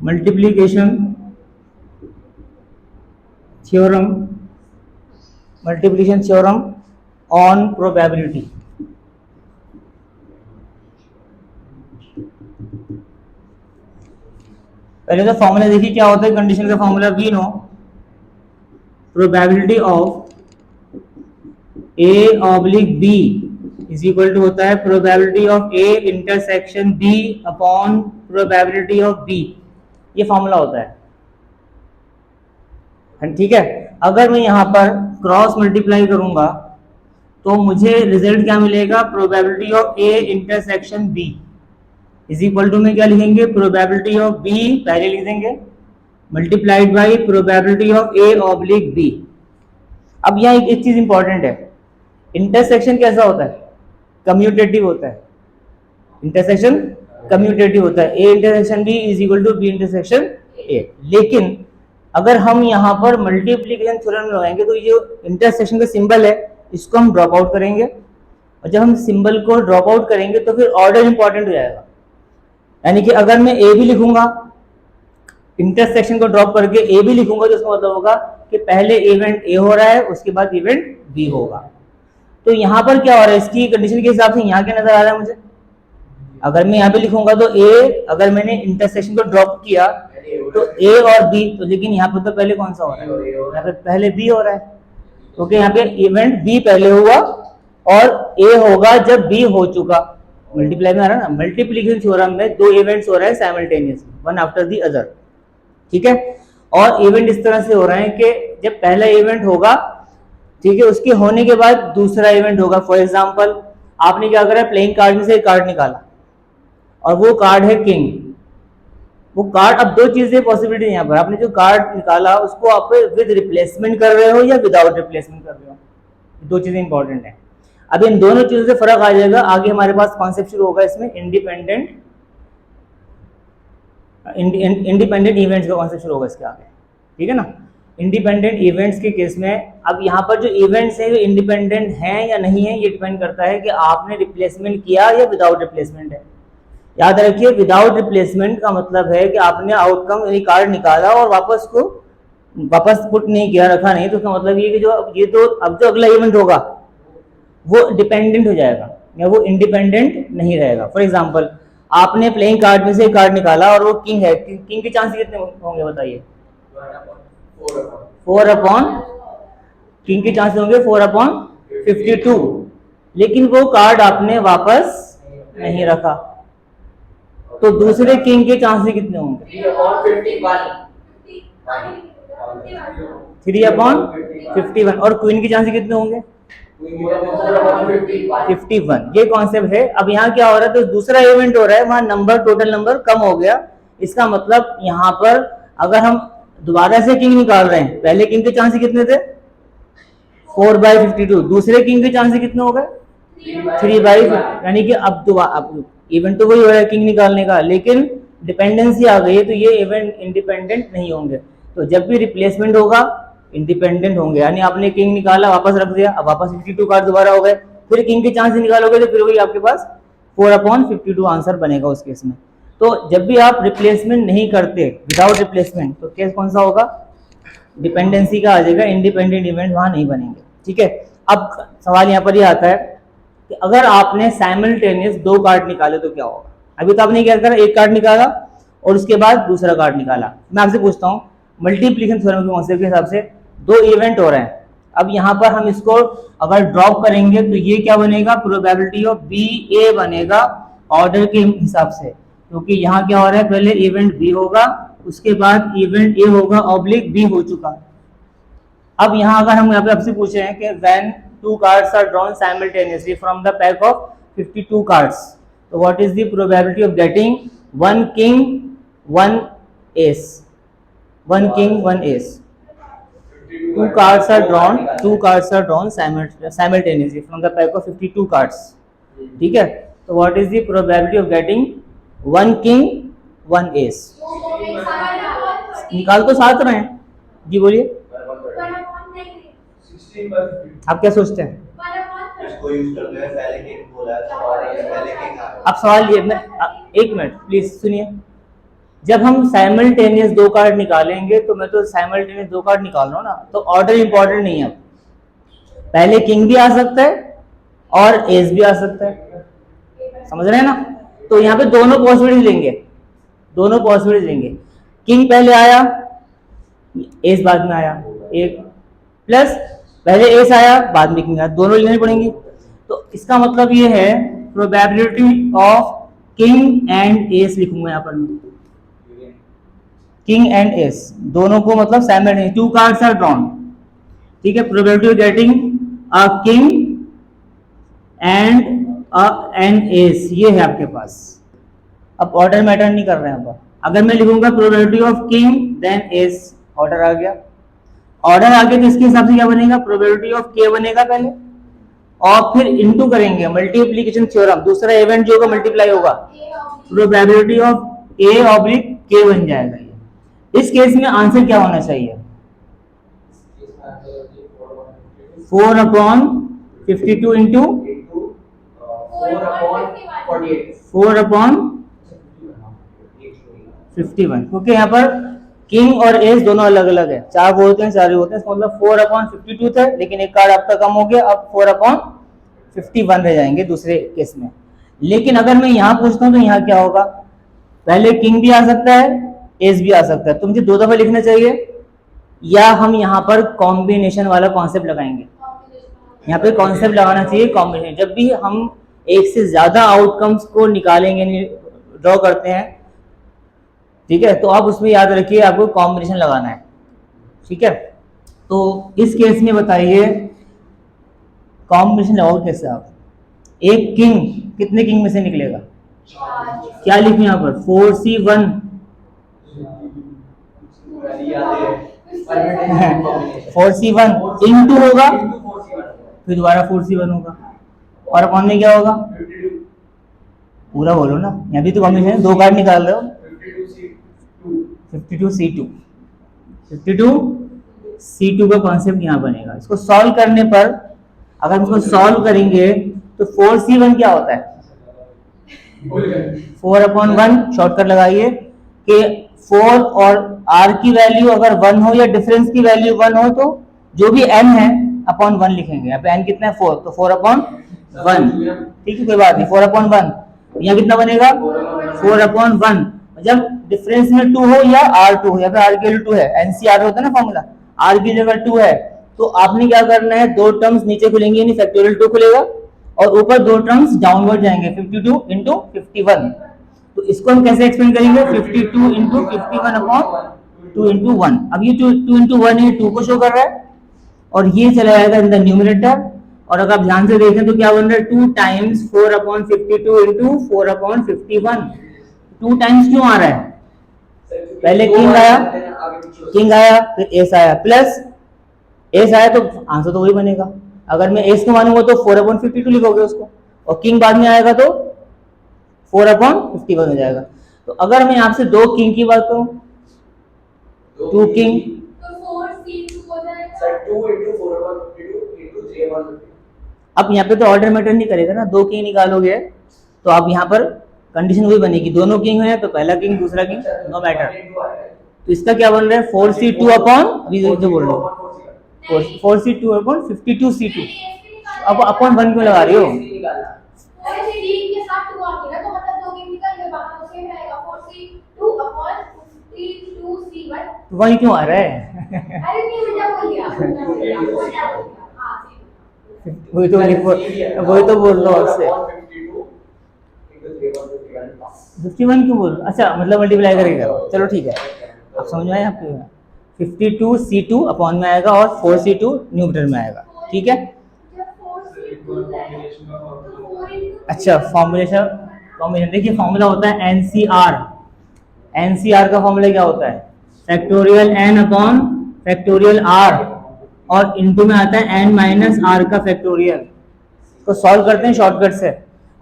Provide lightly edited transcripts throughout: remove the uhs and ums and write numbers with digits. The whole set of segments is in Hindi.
Multiplication theorem on probability. पहले तो फॉर्मूला देखिए क्या होता है कंडीशन का formula, we know probability of A oblique B is equal to होता है probability of A intersection B upon probability of B. ये फॉर्मूला होता है, ठीक है। अगर मैं यहाँ पर क्रॉस मल्टीप्लाई करूंगा तो मुझे रिजल्ट क्या मिलेगा, probability of A intersection B is equal to में क्या लिखेंगे, प्रोबेबिलिटी ऑफ बी पहले लिख देंगे multiplied by probability of A oblique B. अब यहाँ एक चीज इंपॉर्टेंट है, इंटरसेक्शन कैसा होता है, कम्यूटेटिव होता है। इंटरसेक्शन कम्यूटेटिव होता है, A intersection B is equal to B intersection A. लेकिन अगर हम यहाँ पर मल्टीप्लिकेशन थ्योरम लगाएंगे तो ये जो इंटरसेक्शन का सिंबल है इसको हम ड्रॉप आउट करेंगे, और जब हम सिंबल को ड्रॉप आउट करेंगे तो फिर ऑर्डर इंपॉर्टेंट हो जाएगा। यानी कि अगर मैं ए भी लिखूंगा, इंटरसेक्शन को ड्रॉप करके ए भी लिखूंगा तो इसका मतलब होगा कि पहले इवेंट ए हो रहा है उसके बाद इवेंट बी होगा। तो यहाँ पर क्या हो रहा है, इसकी कंडीशन के हिसाब से यहाँ क्या नजर आ रहा है मुझे, अगर मैं यहाँ पे लिखूंगा तो ए, अगर मैंने इंटरसेक्शन को ड्रॉप किया तो ए और बी, तो लेकिन यहाँ पे तो पहले कौन सा हो रहा है, यहाँ पे पहले बी हो रहा है, क्योंकि यहाँ पे इवेंट बी पहले हुआ और ए होगा जब बी हो चुका। मल्टीप्लाई में आ रहा है ना, मल्टीप्लिकेशन थ्योरम में दो इवेंट्स हो रहे हैं simultaneously, one after the other, ठीक है। और इवेंट इस तरह से हो रहे हैं कि जब पहला इवेंट होगा, ठीक है, उसके होने के बाद दूसरा इवेंट होगा। फॉर एग्जांपल आपने क्या करा, प्लेइंग कार्ड में से एक कार्ड निकाला और वो कार्ड है किंग। वो कार्ड, अब दो चीजें पॉसिबिलिटी है यहाँ पर, आपने जो कार्ड निकाला उसको आप विद रिप्लेसमेंट कर रहे हो या विदाउट रिप्लेसमेंट कर रहे हो, दो चीजें इंपॉर्टेंट है। अब इन दोनों चीजों से फर्क आ जाएगा, आगे हमारे पास कॉन्सेप्ट शुरू होगा इसमें इंडिपेंडेंट इवेंट्स का कॉन्सेप्ट शुरू होगा इसके आगे, ठीक है ना। इंडिपेंडेंट इवेंट्स के केस में अब यहाँ पर जो इवेंट्स हैं वो इंडिपेंडेंट हैं या नहीं है, ये डिपेंड करता है कि आपने रिप्लेसमेंट किया या विदाउट रिप्लेसमेंट है। याद रखिए विदाउट रिप्लेसमेंट का मतलब है कि आपने आउटकम यानी कार्ड निकाला और वापस पुट नहीं किया, रखा नहीं, तो उसका मतलब ये कि अब जो अगला इवेंट होगा वो डिपेंडेंट हो जाएगा या वो इंडिपेंडेंट नहीं रहेगा। फॉर एग्जाम्पल आपने प्लेइंग कार्ड में से कार्ड निकाला और वो किंग है, किंग के चांसेस कितने होंगे बताइए, 4 अपॉन, किंग के चांसेस होंगे 4/52, लेकिन वो कार्ड आपने वापस नहीं रखा, तो दूसरे किंग के चांसेस कितने होंगे, 3/51, और क्वीन के चांसेस कितने होंगे 51। ये कॉन्सेप्ट है। अब यहाँ क्या हो रहा है, तो दूसरा इवेंट हो रहा है, वहां नंबर, टोटल नंबर कम हो गया। इसका मतलब यहाँ पर अगर हम दोबारा से किंग निकाल रहे हैं, पहले किंग के चांसेस कितने थे 4/52, दूसरे किंग के चांसेस कितने हो गए 3/50, यानी कि अब इवेंट तो वही हो रहा है किंग निकालने का, लेकिन डिपेंडेंसी आ गई है, तो ये इवेंट इंडिपेंडेंट नहीं होंगे। तो जब भी रिप्लेसमेंट होगा इंडिपेंडेंट होंगे, यानी आपने किंग निकाला वापस रख दिया, अब वापस 52 कार्ड दोबारा हो गए, फिर किंग के चांसेस निकालोगे तो फिर वही आपके पास 4/52 आंसर बनेगा उस केस में। तो जब भी आप रिप्लेसमेंट नहीं करते, विदाउट रिप्लेसमेंट, तो केस कौन सा होगा, डिपेंडेंसी का आ जाएगा, इंडिपेंडेंट इवेंट वहां नहीं बनेंगे, ठीक है। अब सवाल यहाँ पर ये आता है कि अगर आपने साइमल्टेनियस 2 कार्ड निकाले तो क्या होगा। अभी तो आपने क्या करा, एक कार्ड निकाला और उसके बाद दूसरा कार्ड निकाला। मैं आपसे पूछता हूँ मल्टीप्लिकेशन थ्योरम के कॉन्सेप्ट के हिसाब से 2 इवेंट हो रहे हैं, अब यहाँ पर हम इसको अगर ड्रॉप करेंगे तो ये क्या बनेगा, प्रोबेबिलिटी ऑफ बी ए बनेगा ऑर्डर के हिसाब से, क्योंकि यहाँ क्या हो रहा है, पहले इवेंट बी होगा उसके बाद इवेंट ए होगा ऑब्लिक बी हो चुका। अब यहाँ अगर हम यहाँ पे आपसे पूछे हैं कि when 2 cards are drawn simultaneously from the pack of 52 cards, so what is the probability of getting 1 king 1 ace, 1 king 1 ace? 2 cards are drawn simultaneously from the pack of 52 cards, ठीक है। तो what is the probability of getting 1 king 1 ace? निकाल तो साथ रहे हैं जी, बोलिए आप क्या सोचते हैं। अब सवाल ये, एक मिनट प्लीज सुनिए, जब हम साइमल्टेनियस दो कार्ड निकालेंगे तो मैं तो साइमल्टेनियस दो कार्ड निकाल रहा हूँ ना, तो ऑर्डर इंपॉर्टेंट नहीं है। पहले किंग भी आ सकता है और एस भी आ सकता है, समझ रहे हैं ना। तो यहाँ पे दोनों पॉसिबिलिटीज लेंगे, दोनों पॉसिबिलिटीज लेंगे। किंग पहले आया, एस बाद में आया, एक प्लस पहले एस आया बाद में किंग आया, दोनों लेनी पड़ेंगी। तो इसका मतलब ये है probability of king and S लिखूंगा यहाँ पर मैं, किंग एंड एस दोनों को मतलब simultaneous, two cards are drawn, ठीक है। Probability of getting a king and an ace, ये है आपके पास। अब ऑर्डर मैटर नहीं कर रहे हैं अब। अगर मैं लिखूंगा probability of king then ace, order आ गया। ऑर्डर आ गया तो इसके हिसाब से क्या बनेगा, प्रोबेबिलिटी ऑफ के बनेगा पहले, और फिर इनटू करेंगे मल्टीप्लिकेशन थ्योरम, दूसरा इवेंट जो होगा मल्टीप्लाई होगा, प्रोबेबिलिटी ऑफ ए ऑब्लिक के बन जाएगा ये। इस केस में आंसर क्या होना चाहिए, 4/52 इंटू 4/51, क्योंकि यहाँ पर किंग और एस दोनों अलग अलग है, चार होते हैं चार ही होते हैं, मतलब 4/52 थे, लेकिन एक कार्ड आपका कम हो गया, अब 4/51 रह जाएंगे दूसरे केस में। लेकिन अगर मैं यहाँ पूछता हूँ तो यहाँ क्या होगा, पहले किंग भी आ सकता है एस भी आ सकता है, तो मुझे दो दफा लिखना चाहिए, या हम यहाँ पर कॉम्बिनेशन वाला कॉन्सेप्ट लगाएंगे। यहाँ पे कॉन्सेप्ट लगाना चाहिए कॉम्बिनेशन। जब भी हम एक से ज्यादा आउटकम्स को निकालेंगे, ड्रॉ करते हैं, ठीक है, तो आप उसमें याद रखिए आपको कॉम्बिनेशन लगाना है, ठीक है। तो इस केस में बताइए कॉम्बिनेशन लगाओ कैसे आप। एक किंग कितने किंग में से निकलेगा, क्या लिखूं यहाँ पर, 4C1 4C1 इंटू होगा, फिर दोबारा 4C1 होगा, और अपॉन में क्या होगा, पूरा बोलो ना, यहाँ भी तो कॉम्बिनेशन दो कार्ड निकाल रहे हो, 52C2 का कॉन्सेप्ट यहाँ बनेगा। इसको सॉल्व करने पर अगर इसको सॉल्व करेंगे तो 4C1 क्या होता है, 4/1 शॉर्टकट लगाइए कि 4 और r की वैल्यू अगर 1 हो या डिफरेंस की वैल्यू 1 हो तो जो भी n है अपॉन 1 लिखेंगे। यहाँ पे n कितना है 4, तो 4/1, ठीक है, कोई बात नहीं, 4/1। यहाँ कितना बनेगा 4/1। जब डिफरेंस में 2 हो या r2 हो, यहाँ पे r की वैल्यू 2 है, NCR होता है ना फॉर्मूला, r की जगह 2 है, तो आपने क्या करना है, दो टर्म्स नीचे खुलेंगे यानी फैक्टोरियल 2 खुलेगा, और ऊपर दो टर्म्स डाउनवर्ड जाएंगे, 52 इंटू 51। तो इसको हम कैसे एक्सप्लेन करेंगे, 52 इंटू 51 अपॉन 2 इंटू 1। अब ये 2 इंटू 1 है, 2 को शो कर रहा है, और ये चला जाएगा इन द न्यूमरेटर, और अगर आप ध्यान से देखें तो क्या बन रहा है, 2 टाइम्स 4/52 इंटू 4/51। 2 टाइम्स क्यों आ रहा है, पहले किंग आया फिर एस आया, प्लस एस आया तो आंसर तो वही बनेगा। अगर मैं एस को मानूंगा तो 4/52 लिखोगे उसको, और किंग बाद में आएगा तो 4/51 हो जाएगा। तो अगर मैं आपसे दो किंग की बात करूं, 2 किंग, अब यहाँ पे तो ऑर्डर मैटर नहीं करेगा ना, 2 किंग निकालोगे तो आप यहाँ पर कंडीशन वही बनेगी, दोनों किंग है तो पहला किंग दूसरा किंग, नो मैटर। तो इसका क्या बन रहा है, 4C2 अपॉन, अभी जो बोल रहे हो 4C2 अपॉन 52C2। अब अपॉन 1 क्यों लगा रही हो, वही क्यों आ रहा है वही तो बोल रहा हूँ आपसे, 51 क्यों बोल, अच्छा मतलब मल्टीप्लाई करेगा, चलो ठीक है, आप समझ में आए आपको, 52C2 अपॉन में आएगा और 4C2 न्यूमरेटर में आएगा, ठीक है। अच्छा फॉर्मूलेशन देखिए, फॉर्मूला होता है एनसीआर का फॉर्मूला क्या होता है, factorial n upon factorial r, और इनटू में आता है n माइनस r का फैक्टोरियल। इसको सॉल्व करते हैं शॉर्टकट से।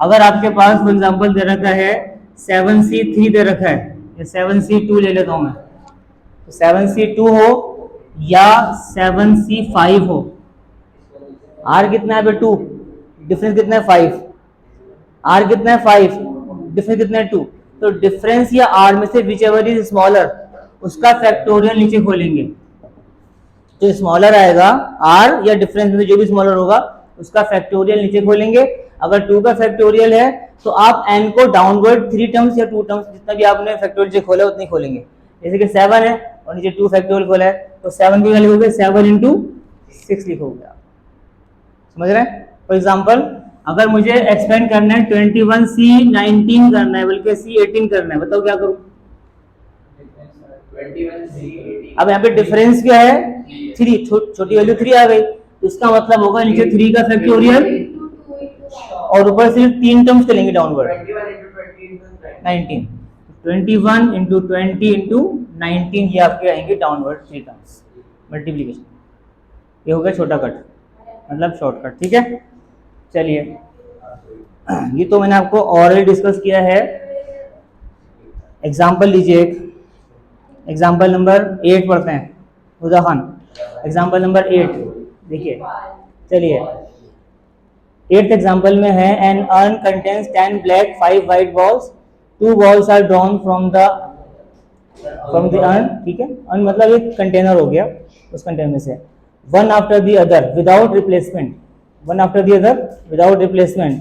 अगर आपके पास फॉर एग्जांपल दे रखा है 7C3 दे रखा है, या 7C2 ले लेता हूं मैं, तो 7C2 हो या 7C5 हो, r कितना है 2, डिफरेंस कितना है 5, r कितना है 5, डिफरेंस कितना है 2, तो डिफरेंस या आर में से विच एवर इज स्मॉलर उसका फैक्टोरियल नीचे खोलेंगे। जो स्मॉलर आएगा आर या डिफरेंस में जो भी स्मॉलर होगा उसका फैक्टोरियल नीचे खोलेंगे। अगर 2 का फैक्टोरियल है तो आप n को डाउनवर्ड 3 टर्म्स या 2 टर्म्स जितना भी आपने फैक्टोरियल से खोला उतनी खोलेंगे। जैसे कि 7 है और नीचे 2 फैक्टोरियल खोला है तो 7 भी लिखोगे 7 into 6 लिखोगे आप। समझ रहे हैं? फॉर एग्जाम्पल अगर मुझे एक्सपेंड करना है 21C 19 करना है बल्कि C 18 करना है, बताओ क्या करूं? 21C अब यहाँ पे डिफरेंस क्या है 3, छोटी वैल्यू 3 आ गई तो इसका मतलब होगा नीचे 3 का फैक्टोरियल और ऊपर सिर्फ 3 टर्म्स चलेंगे डाउनवर्ड 19। 21 into 20 into 19 ये आपके आएंगे डाउनवर्ड 3 टर्म्स मल्टीप्लीकेशन। ये हो गया छोटा कट मतलब शॉर्टकट। ठीक है, चलिए ये तो मैंने आपको ऑलरेडी डिस्कस किया है। एग्जाम्पल लीजिए, एक एग्जाम्पल नंबर 8 पढ़ते हैं। हुदा खान एग्जाम्पल नंबर 8 देखिए। चलिए 8th एग्जाम्पल में है an urn contains 10 black 5 white balls, 2 balls are drawn from the urn। ठीक है, अर्न मतलब एक कंटेनर हो गया, उस कंटेनर में से one after the other without replacement, one after the other without replacement,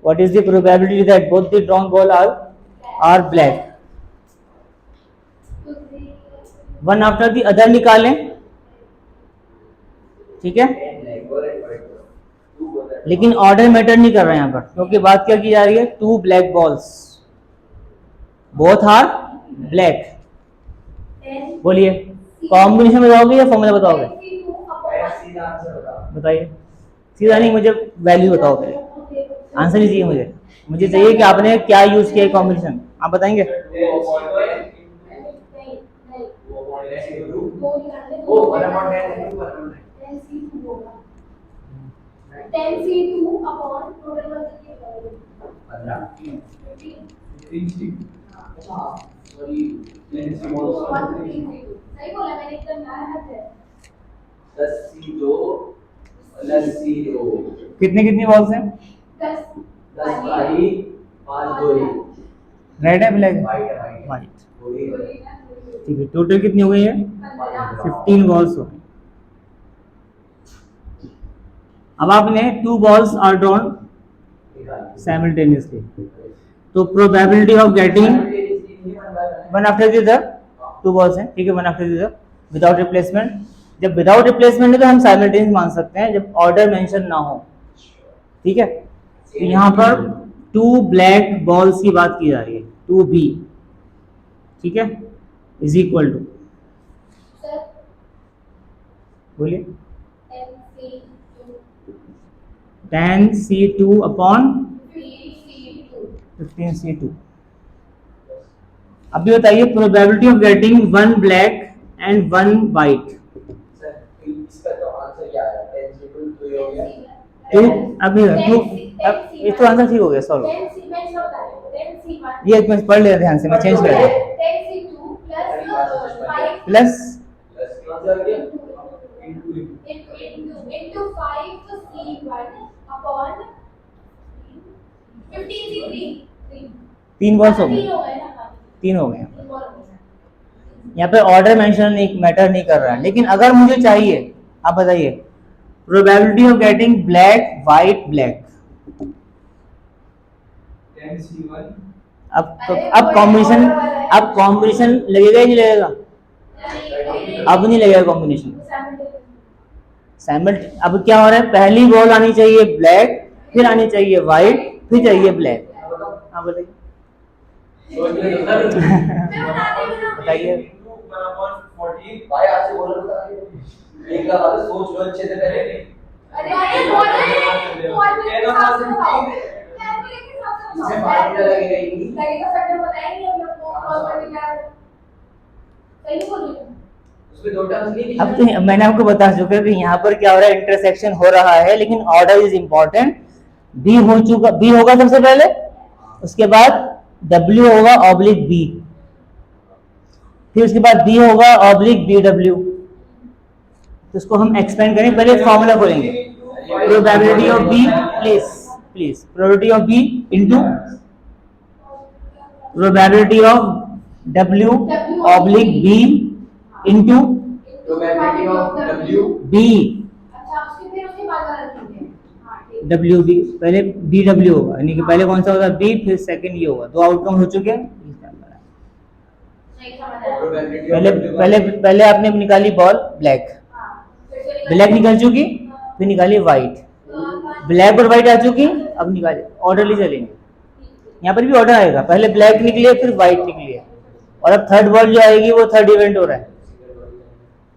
what is the probability that both the drawn ball are black? one after the other निकालें। ठीक है, लेकिन ऑर्डर मैटर नहीं कर रहा है यहाँ पर, क्योंकि बात क्या की जा रही है 2 black balls both are black। बोलिए कॉम्बिनेशन बताओगे या फॉर्मूला बताओगे? बताइए, सीधा नहीं, मुझे वैल्यू बताओ पहले, आंसर नहीं चाहिए मुझे चाहिए कि आपने क्या यूज किया कॉम्बिनेशन, आप बताएंगे? 10C2 अपॉन टोटल सही बोला मैंने, एकदम याद है। 10C2 प्लस C2 कितनी बॉल्स हैं? 10 भाई 5 गोली, रेड है ब्लैक? वाइट। ठीक है, टोटल कितनी हो गई है? 15 बॉल्स हो गई। अब आपने 2 balls आर ड्रॉन साइमल्टेनियसली, तो probability of getting one after the other, 2 balls हैं, ठीक है, one after the other without replacement. जब विदाउट रिप्लेसमेंट है तो हम साइमल्टेनियस मान सकते हैं जब ऑर्डर मेंशन ना हो। ठीक है, तो यहाँ पर 2 ब्लैक बॉल्स की बात की जा रही है, 2B, ठीक है, इज इक्वल टू, बोलिए 10C2 अपॉन 15C2। अभी बताइए probability of getting 1 black and 1 white. इसका तो आंसर क्या है? 10C2 तो ये हो गया 2, अभी ये तो आंसर ठीक हो गया, सॉल्व। ये मैं पढ़ लिया ध्यान से, मैं चेंज कर दिया। 10C2 plus into 5C1 upon 15C3। 3 balls हो गए, 3 हो गए। यहाँ पे ऑर्डर मेंशन नहीं, मैटर नहीं कर रहा है, लेकिन अगर मुझे चाहिए, आप बताइए probability of getting black white black. 10C1 अब कॉम्बिनेशन लगेगा ही नहीं लगेगा? अब नहीं लगेगा कॉम्बिनेशन। अब क्या हो रहा है, पहली बॉल आनी चाहिए ब्लैक, फिर आनी चाहिए व्हाइट, फिर चाहिए ब्लैक। हाँ बताइए बताइए। भाई आपसे बोल रहा था एक का बात सोच लो अच्छे से पहले। इसमें फार्मूला लगेगा ही नहीं, लगेगा फैक्टर बताया नहीं हम लोग को, क्रॉस मल्टीप्लाई सही बोल रही हूं। उसमें 2 टर्म्स नहीं। अब तो मैंने आपको बता चुका कि यहाँ पर क्या हो रहा है, इंटरसेक्शन हो रहा है, लेकिन ऑर्डर इज इंपॉर्टेंट। बी हो चुका, बी होगा सबसे पहले, उसके बाद डब्ल्यू होगा ऑब्लिक बी, फिर उसके बाद बी होगा ऑब्लिक बी डब्ल्यू। तो इसको हम एक्सपेंड करें, पहले फॉर्मूला खोलेंगे, probability of B, please probability of B into probability of W oblique B into probability of W B अच्छा उसके फिर उसके बाद वाला लिखेंगे। हाँ ठीक। W B पहले B W होगा, यानी कि पहले कौन सा होगा B, फिर सेकंड ये होगा। दो आउटकम हो चुके हैं। नहीं समझ आया। प्रोबेबिलिटी पहले पहले पहले आपने निकाली बॉल ब्लैक, हाँ फिर से ब्लैक निकल चुकी, फिर निकाली व्हाइट, ब्लैक और व्हाइट आ चुकी, अब निकाले ऑर्डरली चलेंगे। यहाँ पर भी ऑर्डर आएगा, पहले ब्लैक निकली है फिर व्हाइट निकली है, और अब थर्ड बॉल जो आएगी वो थर्ड इवेंट हो रहा है।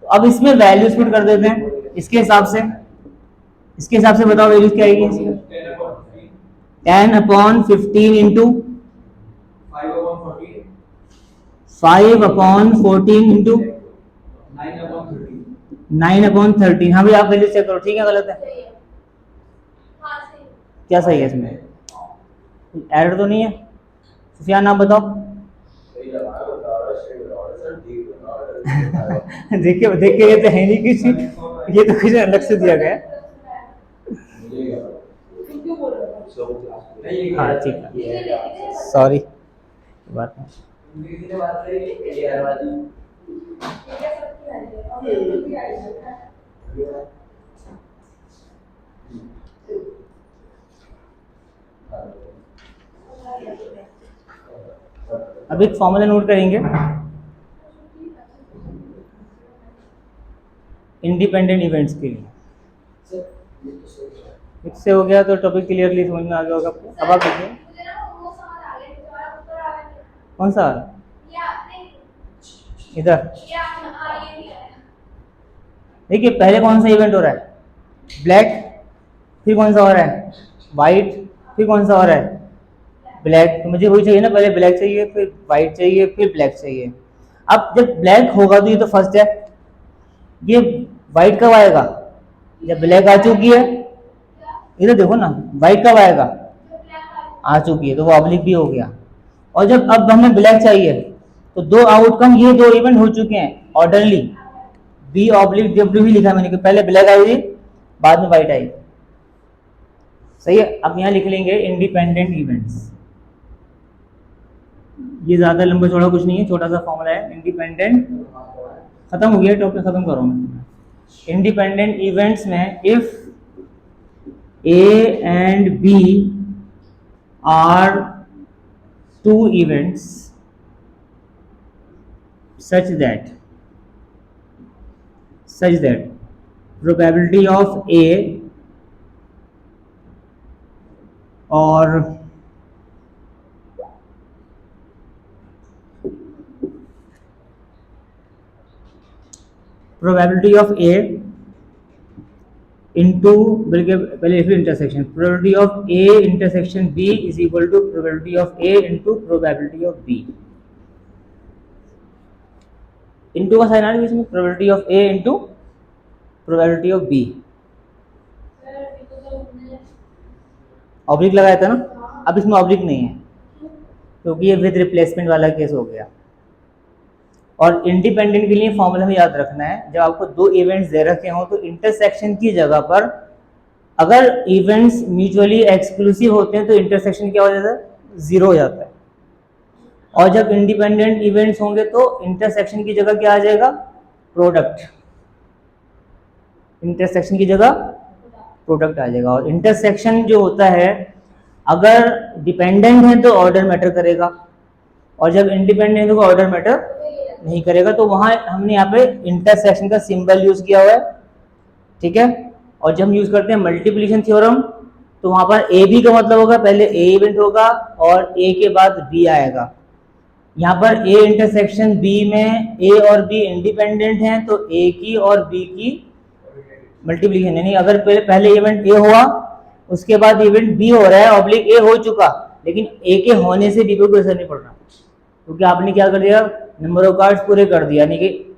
तो अब इसमें वैल्यूज पुट कर देते हैं इसके हिसाब से। इसके हिसाब से बताओ वैल्यूज क्या आएगी इसकी? 10/15 इंटू 5/14 इंटू 9/13। हाँ भाई आप वैल्यू चेक करो, ठीक है गलत है? सही है। हाँ सही है। क्या सही है इसमें? एरर तो नहीं है? सुफियान आप बताओ। देखिए देखिए, ये तो है नहीं किसी, ये तो कुछ अलग से दिया गया है। तुम क्यों बोल रहे हो? हाँ ठीक है, सॉरी बात नहीं। किसी ने बात करी यार वाली ये सबकी आ रही है और ये भी आ रही है। अब एक फॉर्मूला नोट करेंगे इंडिपेंडेंट इवेंट्स के लिए। इससे हो गया तो टॉपिक क्लियरली समझ में आ गया होगा आपको। अब आप देखिए मुझे ना वो समझ आ गया तुम्हारा उत्तर आ गया। कौन सा या नहीं इधर या हाँ ये नहीं आया। देखिए, पहले कौन सा इवेंट हो रहा है? ब्लैक, फिर कौन सा हो रहा है? वाइट, फिर कौन सा हो रहा है? ब्लैक। तो मुझे वही चाहिए ना, पहले ब्लैक चाहिए, फिर वाइट चाहिए, फिर ब्लैक चाहिए। अब जब ब्लैक होगा तो ये तो फर्स्ट है, ये वाइट कब आएगा? जब ब्लैक आ चुकी है। इधर देखो ना, वाइट कब आएगा? आ चुकी है, तो वो ऑब्लिक भी हो गया। और जब अब हमें ब्लैक चाहिए तो दो आउटकम, ये दो इवेंट हो चुके हैं ऑर्डरली। बी ऑब्लिक डब्ल्यू ही लिखा मैंने कि पहले ब्लैक आई थी बाद में वाइट आई। सही है। अब यहाँ लिख लेंगे इंडिपेंडेंट इवेंट्स। ये ज्यादा लंबा चौड़ा कुछ नहीं है, छोटा सा फॉर्मूला है। इंडिपेंडेंट खत्म हो गया, टॉपिक खत्म करो मैं। इंडिपेंडेंट इवेंट्स में if A and B are two events such that probability of A or probability of A into बल्कि पहले फिर intersection, probability of A intersection B is equal to probability of A into probability of B. Into का साइन आ रहा है इसमें, probability of A into probability of B. Oblique लगाया था ना, अब इसमें ऑब्लिक नहीं है क्योंकि ये विद रिप्लेसमेंट वाला केस हो गया। और इंडिपेंडेंट के लिए फॉर्मूला में याद रखना है, जब आपको दो इवेंट्स दे रखे हों तो इंटरसेक्शन की जगह पर अगर इवेंट्स म्यूचुअली एक्सक्लूसिव होते हैं तो इंटरसेक्शन क्या हो जाता है? 0 हो जाता है। और जब इंडिपेंडेंट इवेंट्स होंगे तो इंटरसेक्शन की जगह क्या आ जाएगा? प्रोडक्ट। इंटरसेक्शन की जगह प्रोडक्ट आ जाएगा। और इंटरसेक्शन जो होता है, अगर डिपेंडेंट है तो ऑर्डर मैटर करेगा, और जब इंडिपेंडेंट है तो ऑर्डर मैटर नहीं करेगा। तो वहां हमने यहाँ पे इंटरसेक्शन का सिंबल यूज किया हुआ है, ठीक है। और जब हम यूज करते हैं मल्टीप्लिकेशन थ्योरम तो वहां पर ए बी का मतलब होगा पहले ए इवेंट होगा और ए के बाद बी आएगा। यहाँ पर ए इंटरसेक्शन बी में ए और बी इंडिपेंडेंट हैं तो ए की और बी की मल्टीप्लिकेशन, यानी अगर पहले इवेंट ए हुआ उसके बाद इवेंट बी हो रहा है, ऑब्लिक ए हो चुका, लेकिन ए के होने से बी पे कोई असर नहीं पड़ रहा क्योंकि आपने क्या कर दिया? नंबर ऑफ कार्ड्स पूरे कर दिया, यानी कि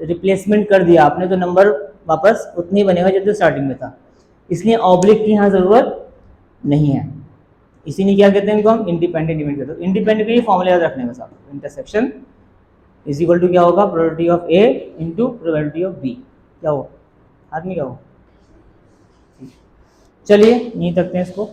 रिप्लेसमेंट कर दिया आपने, तो नंबर वापस उतनी बनेगा जितना स्टार्टिंग में था। इसलिए ऑब्लिक की यहाँ जरूरत नहीं है। इसीलिए क्या कहते हैं इनको हम इंडिपेंडेंट इवेंट कहते हैं। इंडिपेंडेंट के लिए फॉर्मूला याद रखने का साथ, इंटरसेक्शन इज इक्वल टू क्या होगा? Probability of A into probability of B. क्या होगा? आदमी क्या होगा? चलिए यहीं तकते हैं इसको।